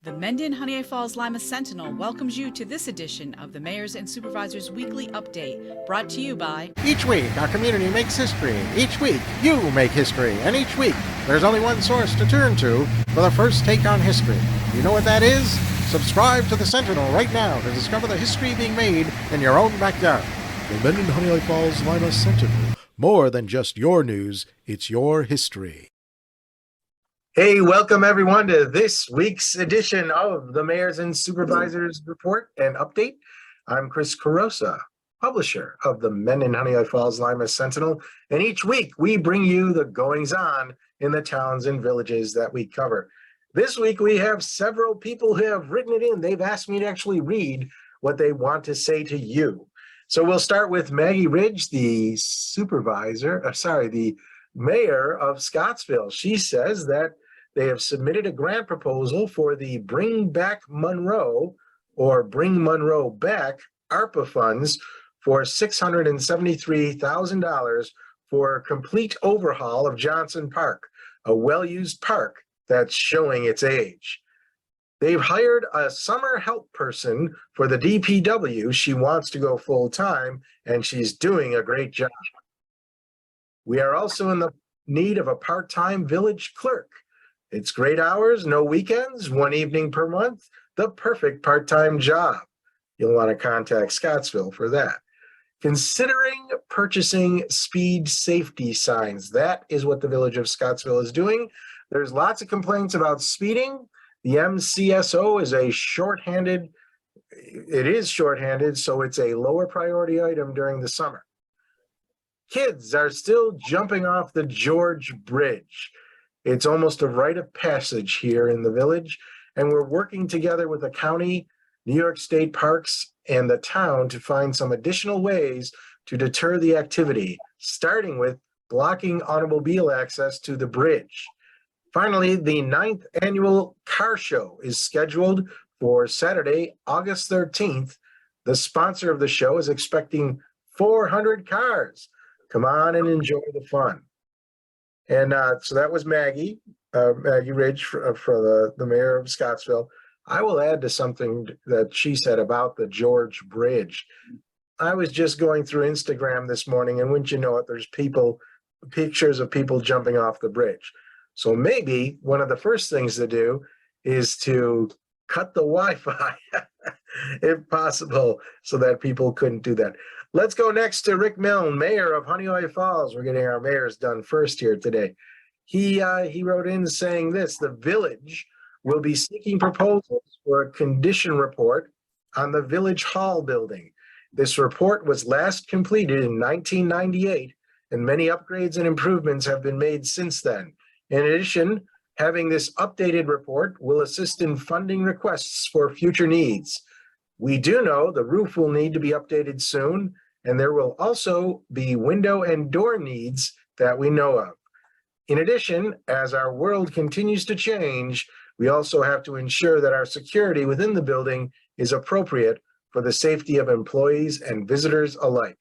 The Mendon-Honeoye Falls-Lima Sentinel welcomes you to this edition of the Mayor's and Supervisors Weekly Update, brought to you by... Each week, our community makes history. Each week, you make history. And each week, there's only one source to turn to for the first take on history. You know what that is? Subscribe to the Sentinel right now to discover the history being made in your own backyard. The Mendon-Honeoye Falls-Lima Sentinel. More than just your news, it's your history. Hey, welcome everyone to this week's edition of the Mayors and Supervisors Report and Update. I'm Chris Carosa, publisher of the Mendon-Honeoye Falls-Lima Sentinel, and each week we bring you the goings-on in the towns and villages that we cover. This week we have several people who have written it in. They've asked me to actually read what they want to say to you. So we'll start with Maggie Ridge, the mayor of Scottsville. She says that they have submitted a grant proposal for the Bring Back Monroe or Bring Monroe Back ARPA funds for $673,000 for a complete overhaul of Johnson Park, a well-used park that's showing its age. They've hired a summer help person for the DPW. She wants to go full-time, and she's doing a great job. We are also in the need of a part-time village clerk. It's great hours, no weekends, one evening per month, the perfect part-time job. You'll want to contact Scottsville for that. Considering purchasing speed safety signs. That is what the village of Scottsville is doing. There's lots of complaints about speeding. The MCSO is shorthanded, so it's a lower priority item during the summer. Kids are still jumping off the George Bridge. It's almost a rite of passage here in the village, and we're working together with the county, New York State Parks, and the town to find some additional ways to deter the activity, starting with blocking automobile access to the bridge. Finally, the 9th annual car show is scheduled for Saturday, August 13th. The sponsor of the show is expecting 400 cars. Come on and enjoy the fun. And so that was Maggie Ridge for the mayor of Scottsville. I will add to something that she said about the George Bridge. I was just going through Instagram this morning, and wouldn't you know it, there's pictures of people jumping off the bridge. So maybe one of the first things to do is to cut the Wi-Fi, if possible, so that people couldn't do that. Let's go next to Rick Milne, mayor of Honeoye Falls. We're getting our mayors done first here today. He wrote in saying this: the village will be seeking proposals for a condition report on the Village Hall building. This report was last completed in 1998, and many upgrades and improvements have been made since then. In addition, having this updated report will assist in funding requests for future needs. We do know the roof will need to be updated soon, and there will also be window and door needs that we know of. In addition, as our world continues to change, we also have to ensure that our security within the building is appropriate for the safety of employees and visitors alike.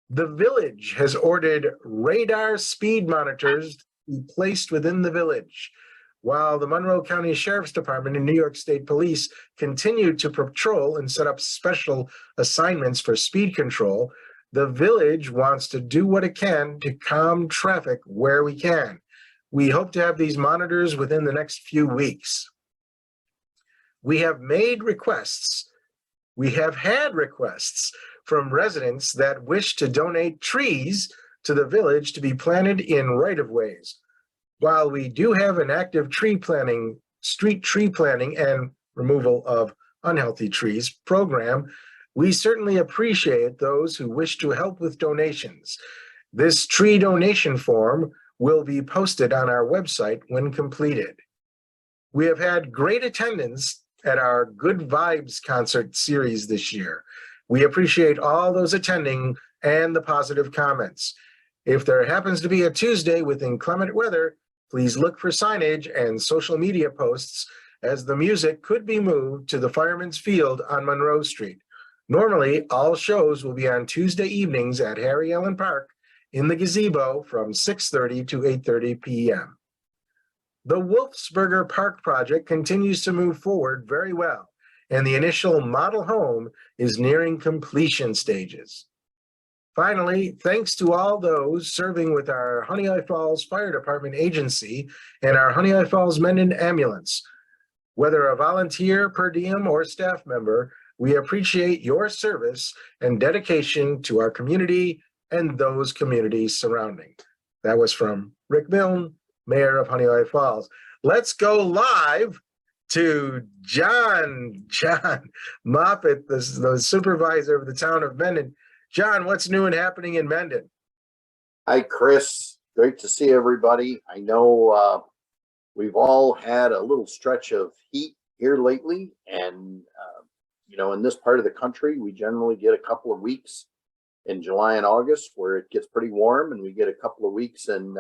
The village has ordered radar speed monitors to be placed within the village. While the Monroe County Sheriff's Department and New York State Police continue to patrol and set up special assignments for speed control, the village wants to do what it can to calm traffic where we can. We hope to have these monitors within the next few weeks. We have had requests from residents that wish to donate trees to the village to be planted in right-of-ways. While we do have an active street tree planting and removal of unhealthy trees program, we certainly appreciate those who wish to help with donations. This tree donation form will be posted on our website when completed. We have had great attendance at our Good Vibes concert series this year. We appreciate all those attending and the positive comments. If there happens to be a Tuesday with inclement weather, please look for signage and social media posts, as the music could be moved to the Fireman's Field on Monroe Street. Normally, all shows will be on Tuesday evenings at Harry Allen Park in the gazebo from 6:30 to 8:30 p.m. The Wolfsburger Park project continues to move forward very well, and the initial model home is nearing completion stages. Finally, thanks to all those serving with our Honeoye Falls Fire Department agency and our Honeoye Falls Mendon ambulance. Whether a volunteer, per diem, or staff member, we appreciate your service and dedication to our community and those communities surrounding. That was from Rick Milne, Mayor of Honeoye Falls. Let's go live to John Moffett, the supervisor of the town of Mendon. John, what's new and happening in Mendon? Hi, Chris. Great to see everybody. I know we've all had a little stretch of heat here lately, and in this part of the country, we generally get a couple of weeks in July and August where it gets pretty warm, and we get a couple of weeks in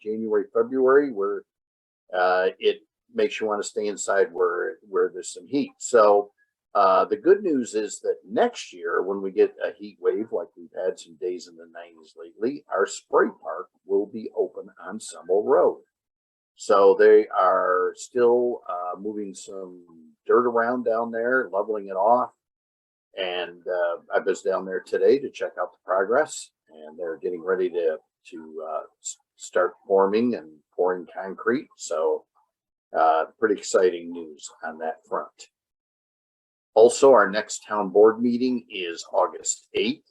January, February where it makes you want to stay inside where there's some heat. So the good news is that next year, when we get a heat wave, like we've had some days in the 90s lately, our spray park will be open on Summel Road. So they are still moving some dirt around down there, leveling it off. And I was down there today to check out the progress, and they're getting ready to start forming and pouring concrete. So pretty exciting news on that front. Also, our next town board meeting is August 8th.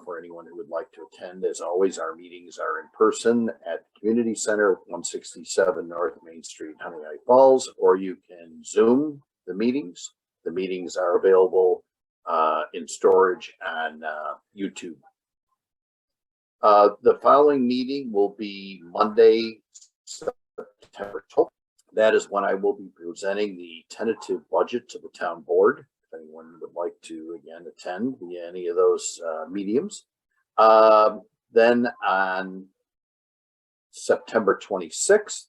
For anyone who would like to attend, as always, our meetings are in person at the Community Center, 167 North Main Street, Honeoye Falls, or you can Zoom the meetings. The meetings are available in storage on YouTube. The following meeting will be Monday, September 12th. That is when I will be presenting the tentative budget to the town board. If anyone would like to, again, attend via any of those mediums. Then on September 26th,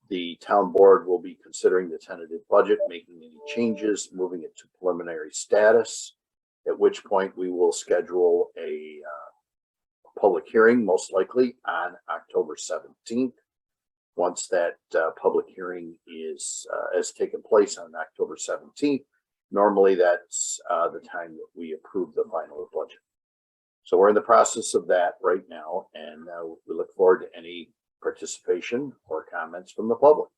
the town board will be considering the tentative budget, making any changes, moving it to preliminary status, at which point we will schedule a public hearing, most likely on October 17th. Once that public hearing has taken place on October 17th, normally that's the time that we approve the final budget. So we're in the process of that right now, and we look forward to any participation or comments from the public.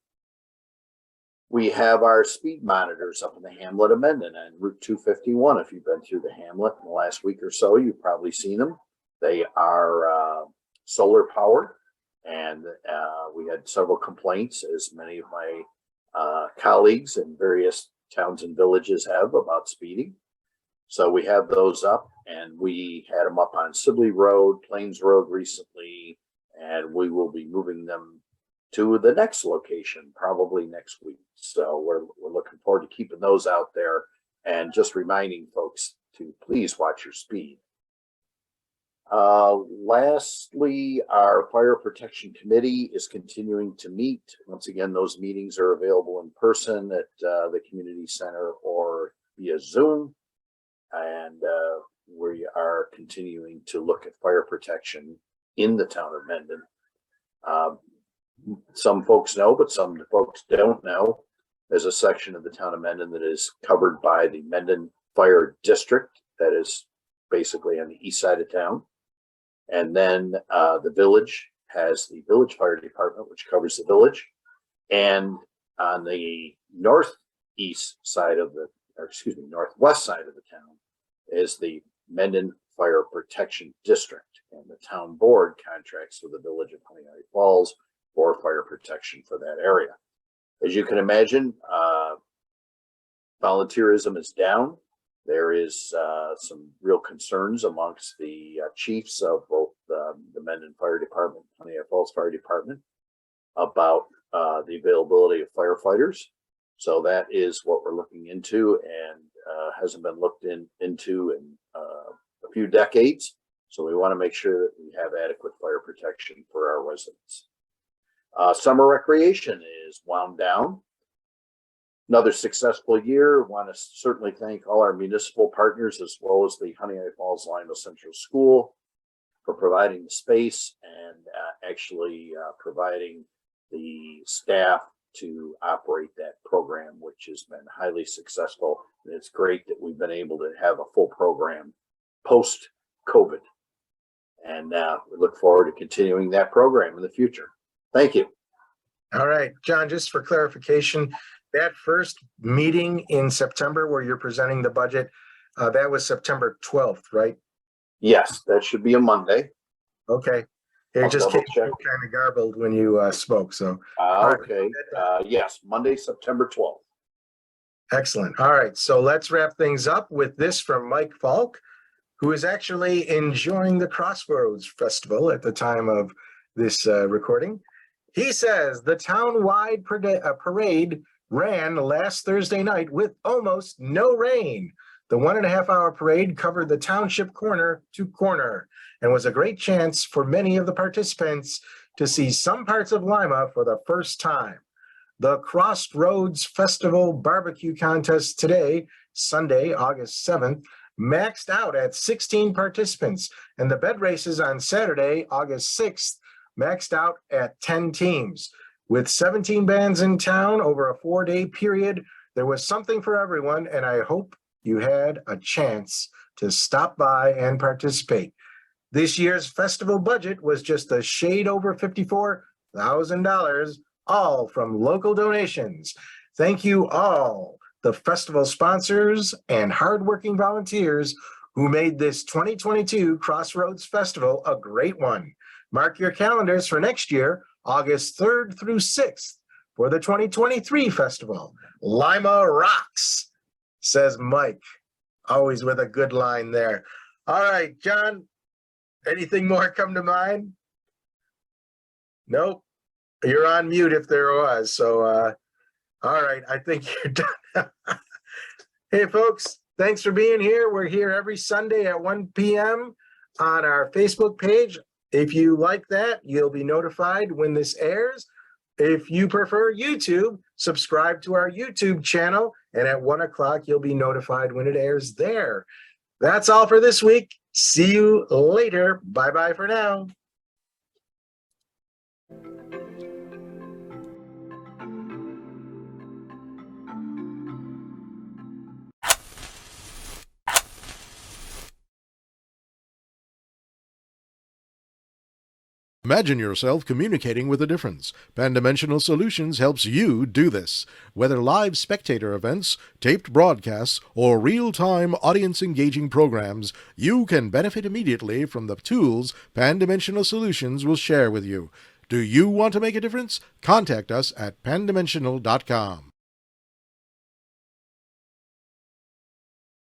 We have our speed monitors up in the hamlet of Mendon and Route 251. If you've been through the hamlet in the last week or so, you've probably seen them. They are solar powered. And we had several complaints, as many of my colleagues in various towns and villages have, about speeding. So we have those up, and we had them up on Sibley Road, Plains Road recently, and we will be moving them to the next location probably next week. So we're looking forward to keeping those out there, and just reminding folks to please watch your speed. Lastly, our Fire Protection Committee is continuing to meet. Once again, those meetings are available in person at the Community Center or via Zoom. And we are continuing to look at fire protection in the town of Mendon. Some folks know, but some folks don't know. There's a section of the town of Mendon that is covered by the Mendon Fire District that is basically on the east side of town. And then the village has the village fire department, which covers the village. And on the northwest side of the town is the Mendon Fire Protection District. And the town board contracts with the village of Honeoye Falls for fire protection for that area. As you can imagine, volunteerism is down. There is some real concerns amongst the chiefs of both the Mendon Fire Department, Honeoye Falls Fire Department, about the availability of firefighters. So that is what we're looking into, and hasn't been looked into in a few decades. So we want to make sure that we have adequate fire protection for our residents. Summer recreation is wound down. Another successful year. Want to certainly thank all our municipal partners, as well as the Honeoye Falls-Lima Central School, for providing the space and actually providing the staff to operate that program, which has been highly successful. And it's great that we've been able to have a full program post-COVID. And we look forward to continuing that program in the future. Thank you. All right, John, just for clarification, that first meeting in September where you're presenting the budget, that was September 12th, right? Yes, that should be a Monday. Okay. I'll It just double came check. kind of garbled when you spoke, so. Okay. Yes, Monday, September 12th. Excellent. All right, so let's wrap things up with this from Mike Falk, who is actually enjoying the Crossroads Festival at the time of this recording. He says the town-wide parade ran last Thursday night with almost no rain. The 1.5-hour parade covered the township corner to corner and was a great chance for many of the participants to see some parts of Lima for the first time. The Crossroads Festival Barbecue Contest today, Sunday, August 7th, maxed out at 16 participants, and the bed races on Saturday, August 6th, maxed out at 10 teams. With 17 bands in town over a 4-day period, there was something for everyone, and I hope you had a chance to stop by and participate. This year's festival budget was just a shade over $54,000, all from local donations. Thank you all, the festival sponsors and hardworking volunteers who made this 2022 Crossroads Festival a great one. Mark your calendars for next year, August 3rd through 6th, for the 2023 festival. Lima rocks, says Mike, always with a good line there. All right, John, anything more come to mind? Nope. You're on mute if there was. So, all right, I think you're done. Hey, folks, thanks for being here. We're here every Sunday at 1 p.m. on our Facebook page. If you like that, you'll be notified when this airs. If you prefer YouTube, subscribe to our YouTube channel, and at 1 o'clock, you'll be notified when it airs there. That's all for this week. See you later. Bye-bye for now. Imagine yourself communicating with a difference. Pan-Dimensional Solutions helps you do this. Whether live spectator events, taped broadcasts, or real-time audience-engaging programs, you can benefit immediately from the tools Pan-Dimensional Solutions will share with you. Do you want to make a difference? Contact us at pandimensional.com.